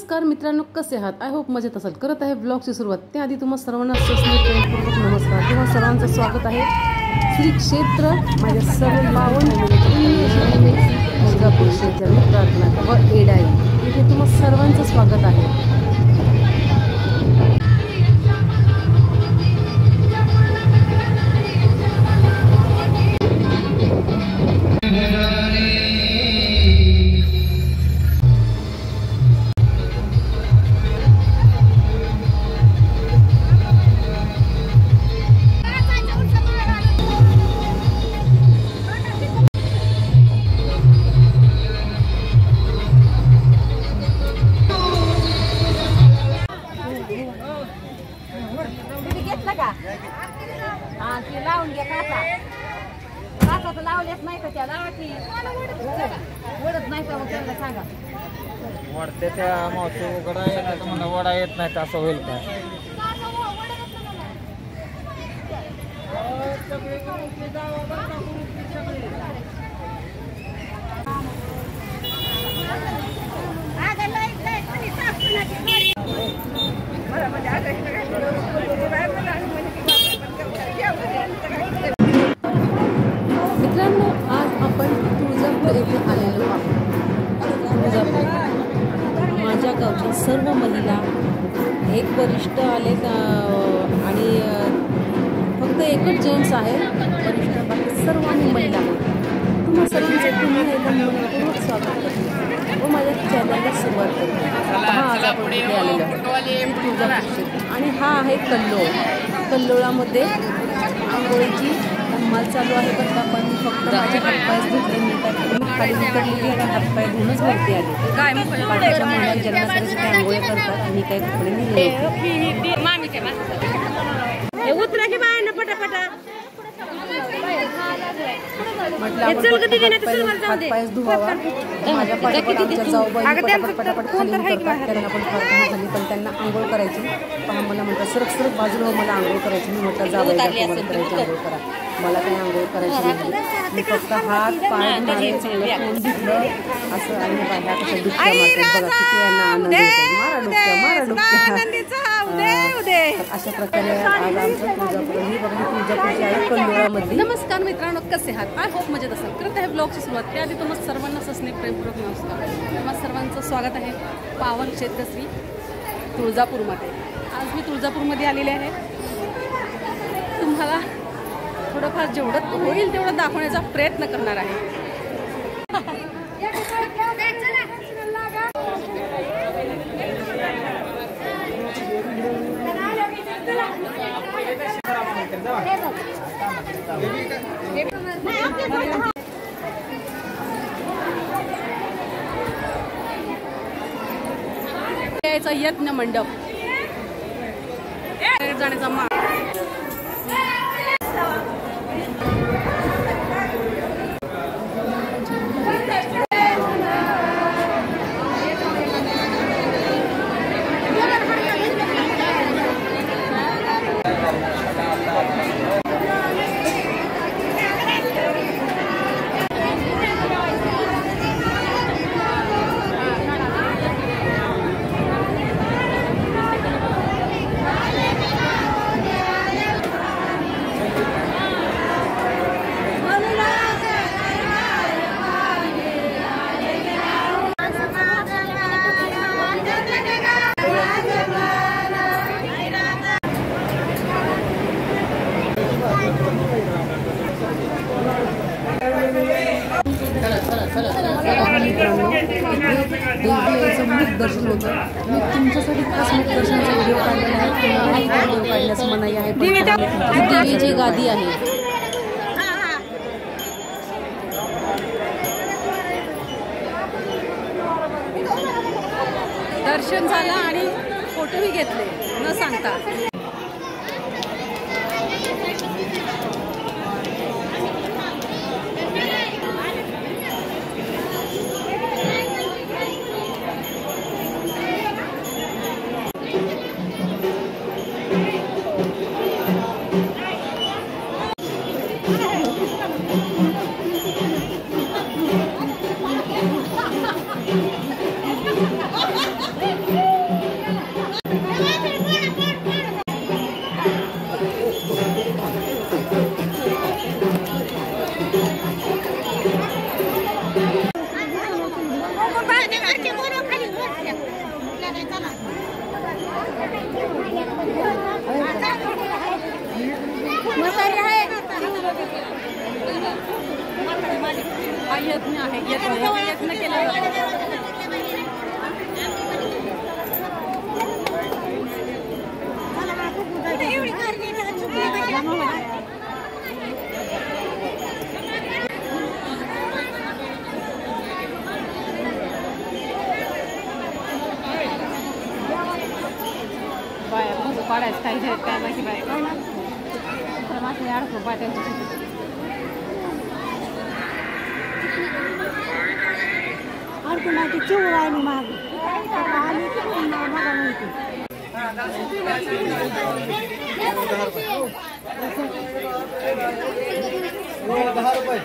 नमस्कार मित्रांनो, कसे आहात? आय होप मजेत असाल. करत आहे ब्लॉगची सुरुवात. त्याआधी तुम्हा सर्वांना प्रेमपूर्वक नमस्कार. तुम्हा सर्वांचं स्वागत आहे श्री क्षेत्र माझ्या सर्व पावन तुळजापूर क्षेत्र प्रार्थना व एडाई इथे तुम्हा सर्वांचं स्वागत आहे. लावून घ्या काचा तर लावलेच नाही तर त्या लावाची ओढत नाही तर मग त्यांना सांगा वाढते त्या मावशी उघडा येत म्हणा वडा येत नाही तर असं होईल का? मित्रांनो, आज आपण तुळजापूर येथे आलेलो आहोत. तुळजापूर माझ्या गावच्या सर्व महिला, एक वरिष्ठ आले आणि फक्त एकच जेंट्स आहे वरिष्ठ, बाकी सर्व आम्ही महिला आहेत. तुम्हा सर्वांचे पुन्हा एकदा मनपूर्वक स्वागत करते व माझ्या चॅनलला सुरुवात करते. आज आपण इथे आलेलो आहोत तुळजापूर क्षेत्र आणि हा आहे कल्लोळामध्ये आंघोळीची धमाल चालू आहे. बरं का, पण फक्त माझे हातपाय धुतले मी खाली उतरलेली आणि हातपाय धुवूनच वरती आले. पाठीच्या महिला ज्यांना करायचं ते आंघोळी करतात आणि काही कपडे निघले. म्हटलं हातपाय धुवावा. माझ्या पाठीपाठ आमच्या जाऊबाई पटापट खाली उतरतात. त्यांना पण प्रार्थना झाली, पण त्यांना आंघोळ करायची. पहा मला म्हणतात सरक बाजूला मला आंघोळ करायची. मी म्हटलं जाऊबाई करायची आंघोळ करा, मला काही आंघोळ करायची नाही. मी फक्त हात पाय मारे चांगलं फोन घेतलं असं आणि बाहेर कसं दुःख मारतात बघा. किती यांना आनंद होतो. मारा डुबक्या अशा प्रकारे आज आमचं तुळजापूर ही बघा तुळजापूरची आहे कल्लोळामध्ये. नमस्कार मित्रांनो, कसे आहात? आय होप मजेत असेल. करत आहे ब्लॉगची सुरुवात. त्याआधी तुम्हा सर्वांना सस्ने प्रेमपूर्वक नमस्कार. तुम्हा सर्वांचं स्वागत आहे पावन क्षेत्र श्री तुळजापूरमध्ये. आज मी तुळजापूरमध्ये आलेले आहे. तुम्हाला थोडंफार जेवढं होईल तेवढं दाखवण्याचा प्रयत्न करणार आहे. याचा यज्ञ मंडप जाण्याचा मार्ग. दर्शन होतं. मी तुमच्यासाठी खास दर्शनाचा व्हिडिओ काढलेला आहे. व्हिडिओ काढण्यास मनाई आहे. देवीची गादी आहे. दर्शन झालं आणि फोटोही घेतले न सांगता. हा यज्ञ आहे, यज्ञ केला जातो. बाया कसं पाडायचं काही जायचं काय माहिती बाया काय ना मासे अडकू पाट्यांच्या अडकून नाही ती चिवळ आहे माग आली मला माहिती 10 रुपये 10 रुपये.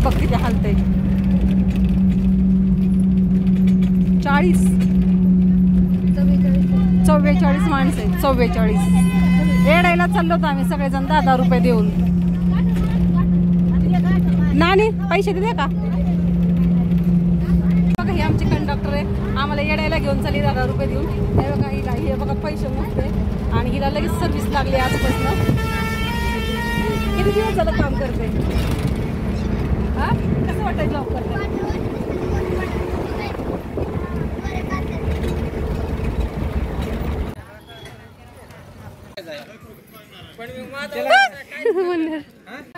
बघ किती हालतंय 40 44 माणसं आहेत 44 येडायला चाललो होतो आम्ही सगळेजण 10 रुपये देऊन नानी पैसे दे का बघा हे आमचे कंडक्टर आहे आम्हाला येडायला घेऊन चालली 10 रुपये देऊन हे बघा हिला हे बघा पैसे मोजते आणि हिला लगेच सर्व्हिस लागली आजपासून किती दिवस झालं काम करते हा कसं वाटायचं जॉब करते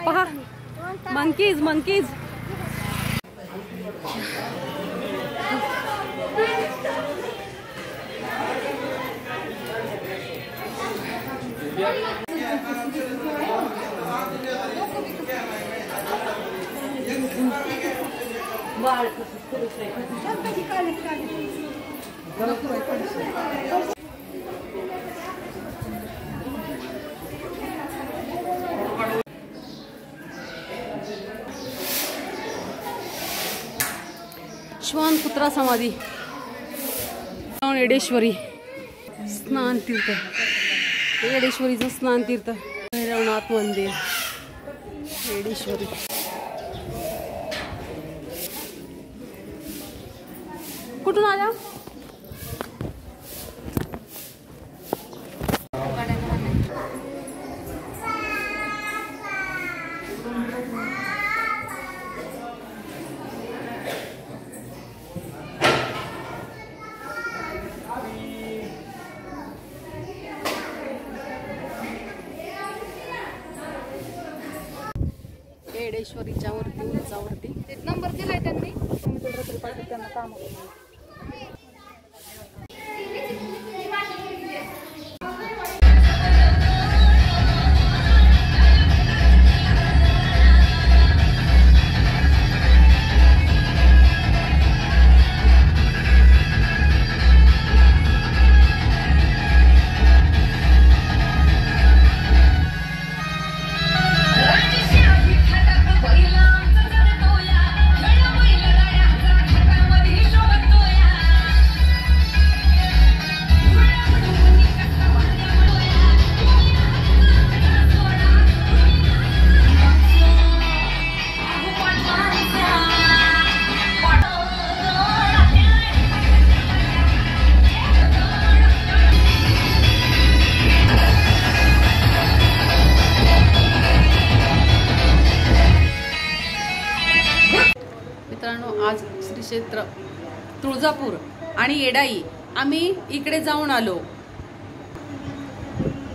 पहा मंकीज मंकीज श्वानपुत्रा समाधी येडेश्वरी स्नान तीर्थ येडेश्वरीचं स्नान तीर्थ भैरवनाथ मंदिर येडेश्वरी कुठून आल्या येडेश्वरीच्या वरती उंचावरती नंबर दिलाय त्यांनी. त्यांना काम आज श्री क्षेत्र तुळजापूर आणि येडाई आम्ही इकडे जाऊन आलो.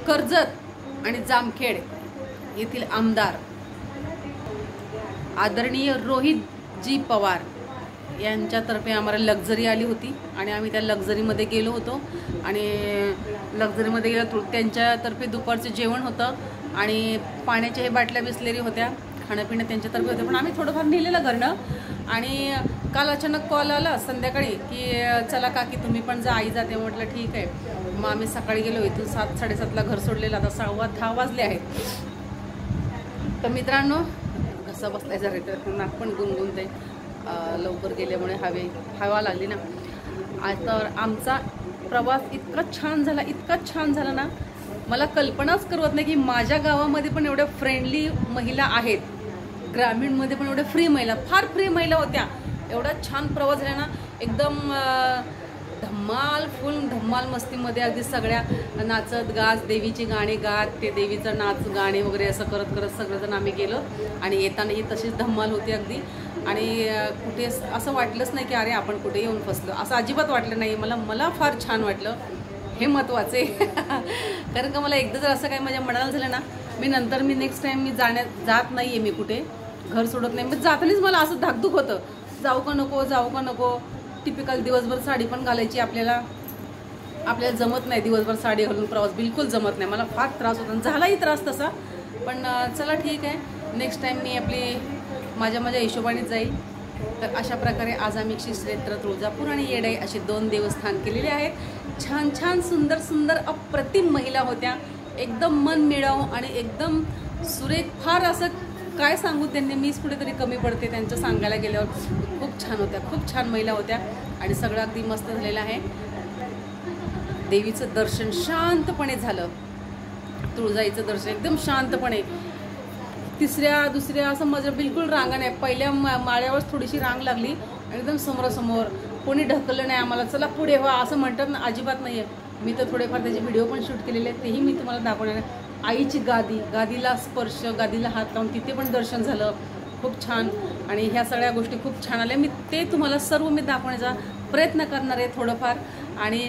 कर्जत आणि जामखेड येथील आमदार आदरणीय रोहित जी पवार यांच्यातर्फे आम्हाला लक्झरी आली होती आणि आम्ही त्या लक्झरीमध्ये गेलो होतो. आणि लक्झरीमध्ये गेलो त्यांच्यातर्फे दुपारचं जेवण होतं आणि पाण्याच्या हे बाटल्या बिसलेरी होत्या, खाणंपिणं त्यांच्यातर्फे होतं. पण आम्ही थोडंफार नेलेलं घरनं. आणि काल अचानक कॉल आला संध्याकाळी की चला काकी तुम्ही पण जा, आई जाते. म्हटलं ठीक आहे. मग आम्ही सकाळी गेलो. इथून 7-7:30ला घर सोडलेलं. आता 10:15 वाजले आहेत. तर मित्रांनो घसा बसलाय जरा, तर नाक पण गुणगुणते लवकर गेल्यामुळे हवा लागली ना. आता आमचा प्रवास इतका छान झाला ना, मला कल्पनाच करवत नाही की माझ्या गावामध्ये पण एवढ्या फ्रेंडली महिला आहेत, ग्रामीणमध्ये पण एवढ्या फ्री महिला, फार फ्री महिला होत्या. एवढा छान प्रवास झाला ना, एकदम धम्माल मस्तीमध्ये अगदी सगळ्या नाचत गात, देवीची गाणी गात, ते देवीचं नाच गाणे वगैरे असं करत करत सगळेजण आम्ही गेलो. आणि येतानाही तशीच धम्माल होती अगदी. आणि कुठे असं वाटलंच नाही की अरे आपण कुठे येऊन फसलो, असं अजिबात वाटलं नाही. मला फार छान वाटलं, हे महत्त्वाचे. कारण का मला एकदा जर असं काही माझ्या मनाला झालं ना, मी नेक्स्ट टाइम मी जात नाही आहे. मी कुठे घर सोडत नाही. मग जातानीच मला असं धाकधूक होतं, जाऊ का नको. टिपिकल दिवसभर साडी पण घालायची आपल्याला जमत नाही. दिवसभर साडी घालून प्रवास बिलकुल जमत नाही. मला फार त्रास होता, झालाही त्रास तसा. पण चला ठीक आहे, नेक्स्ट टाइम मी आपली माझ्या हिशोबानेच जाईल. तर अशा प्रकारे आज आम्ही श्री क्षेत्र तुळजापूर आणि येडाई असे 2 देवस्थान केलेले आहेत. छान सुंदर अप्रतिम महिला होत्या, एकदम मन मिळाव आणि एकदम सुरेख. फार असं काय सांगू त्यांनी, मीच कुठेतरी कमी पडते त्यांचं सांगायला गेल्यावर. खूप छान होत्या, खूप छान महिला होत्या. आणि सगळं अगदी मस्त झालेलं आहे. देवीचं दर्शन शांतपणे झालं, तुळजाईचं दर्शन एकदम शांतपणे. तिसऱ्या दुसऱ्या असं माझं बिलकुल रांगा नाही. पहिल्या माळ्यावर थोडीशी रांग लागली, एकदम समोरासमोर. कोणी ढकललं नाही आम्हाला, चला पुढे व्हा असं म्हणतात ना, अजिबात नाही आहे. मी तर थोडेफार त्याचे व्हिडिओ पण शूट केलेले आहेत, तेही मी तुम्हाला दाखवणार आहे. आईची गादीला स्पर्श, गादीला हात लावून तिथे पण दर्शन झालं, खूप छान. आणि ह्या सगळ्या गोष्टी खूप छान आल्या. मी ते तुम्हाला सर्व मी दाखवण्याचा प्रयत्न करणार आहे थोडंफार. आणि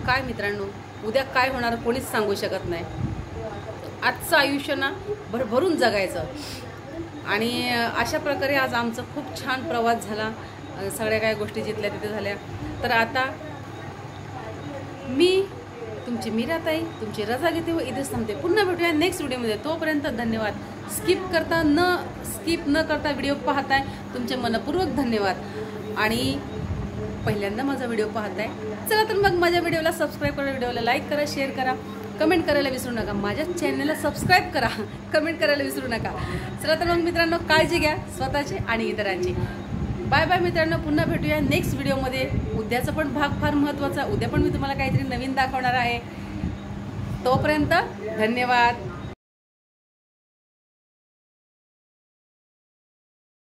काय मित्रांनो, उद्या काय होणार कोणीच सांगू शकत नाही. आजचं आयुष्य ना भरभरून जगायचं. आणि अशा प्रकारे आज आमचा खूप छान प्रवास झाला. सगळ्या काही गोष्टी जिथल्या तिथे झाल्या. तर आता मी तुमची मीराताई तुमची रजा घेते व इथेच थांबते. पुन्हा भेटूया नेक्स्ट व्हिडिओमध्ये. तोपर्यंत धन्यवाद. स्किप न करता व्हिडिओ पाहताय तुमचे मनपूर्वक धन्यवाद. आणि पहिल्यांदा माझा व्हिडिओ पाहताय, चला तर मग माझ्या व्हिडिओला सबस्क्राईब करा, व्हिडिओला लाईक करा, शेअर करा, कमेंट करायला विसरू नका. माझ्या चॅनलला सबस्क्राईब करा, कमेंट करायला विसरू नका. चला तर मग मित्रांनो, काळजी घ्या स्वतःची आणि इतरांची. बाय बाय मित्रांनो. पुन्हा भेटूया नेक्स्ट व्हिडिओमध्ये. उद्याचा पण भाग फार महत्त्वाचा. उद्या पण मी तुम्हाला काहीतरी नवीन दाखवणार आहे. तोपर्यंत धन्यवाद.